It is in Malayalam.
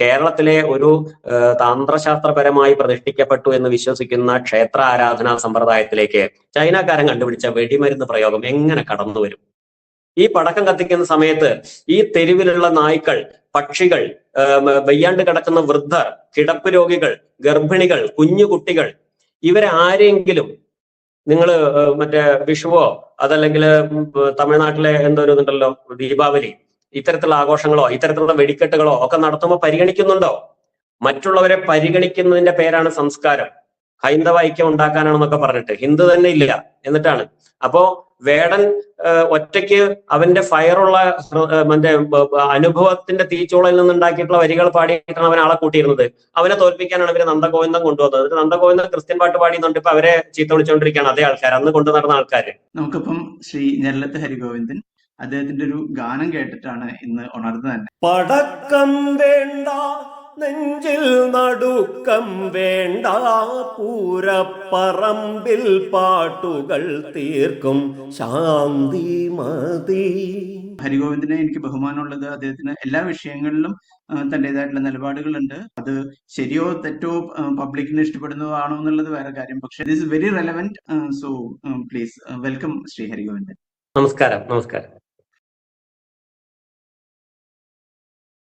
കേരളത്തിലെ ഒരു തന്ത്രശാസ്ത്രപരമായി പ്രതിഷ്ഠിക്കപ്പെട്ടു എന്ന് വിശ്വസിക്കുന്ന ക്ഷേത്ര ആരാധനാ സമ്പ്രദായത്തിലേക്ക് ചൈനക്കാരൻ കണ്ടുപിടിച്ച വെടിമരുന്ന് പ്രയോഗം എങ്ങനെ കടന്നു വരും? ഈ പടക്കം കത്തിക്കുന്ന സമയത്ത് ഈ തെരുവിലുള്ള നായ്ക്കൾ, പക്ഷികൾ, വയ്യാണ്ട് കിടക്കുന്ന വൃദ്ധർ, കിടപ്പ് രോഗികൾ, ഗർഭിണികൾ, കുഞ്ഞു കുട്ടികൾ, ഇവരെ ആരെങ്കിലും നിങ്ങൾ മറ്റേ വിഷുവോ അതല്ലെങ്കിൽ തമിഴ്നാട്ടിലെ എന്തോ ഇതുണ്ടല്ലോ ദീപാവലി, ഇത്തരത്തിലുള്ള ആഘോഷങ്ങളോ ഇത്തരത്തിലുള്ള വെടിക്കെട്ടുകളോ ഒക്കെ നടത്തുമ്പോൾ പരിഗണിക്കുന്നുണ്ടോ? മറ്റുള്ളവരെ പരിഗണിക്കുന്നതിന്റെ പേരാണ് സംസ്കാരം. ഹൈന്ദവ ഐക്യം ഉണ്ടാക്കാനാണെന്നൊക്കെ പറഞ്ഞിട്ട് ഹിന്ദു തന്നെ ഇല്ല എന്നിട്ടാണ്. അപ്പോ വേടൻ ഒറ്റയ്ക്ക് അവന്റെ ഫയറുള്ള മറ്റേ അനുഭവത്തിന്റെ തീച്ചൂളയിൽ നിന്നുണ്ടാക്കിയിട്ടുള്ള വരികൾ പാടിയിട്ടാണ് അവൻ ആളെ കൂട്ടിയിരുന്നത്. അവനെ തോൽപ്പിക്കാനാണ് ഇവര് നന്ദഗോവിന്ദം കൊണ്ടുവന്നത്. എന്നിട്ട് നന്ദഗോവിന്ദം ക്രിസ്ത്യൻ പാട്ട് പാടിയെന്നുണ്ട് ഇപ്പൊ അവരെ ചീത്ത വിളിച്ചുകൊണ്ടിരിക്കുകയാണ് അതേ ആൾക്കാർ, അന്ന് കൊണ്ടു നടന്ന ആൾക്കാര്. നമുക്കിപ്പം ശ്രീ ഞെരളത്ത് ഹരിഗോവിന്ദൻ അദ്ദേഹത്തിന്റെ ഒരു ഗാനം കേട്ടിട്ടാണ് ഇന്ന് ഉണർന്നത് തന്നെ. പടക്കം വേണ്ട, നെഞ്ചിൽ നടുക്കം വേണ്ട, പൂരപ്പറമ്പിൽ പാട്ടുകൾ തീർക്കും ശാന്തി മതി. ഹരിഗോവിന്ദനെ എനിക്ക് ബഹുമാനമുള്ളത് അദ്ദേഹത്തിന് എല്ലാ വിഷയങ്ങളിലും തന്റേതായിട്ടുള്ള നിലപാടുകളുണ്ട്. അത് ശരിയോ തെറ്റോ പബ്ലിക്കിന് ഇഷ്ടപ്പെടുന്നതോ ആണോ എന്നുള്ളത് വേറെ കാര്യം. പക്ഷെ this is very relevant. So please welcome Shri Harigovindan. നമസ്കാരം.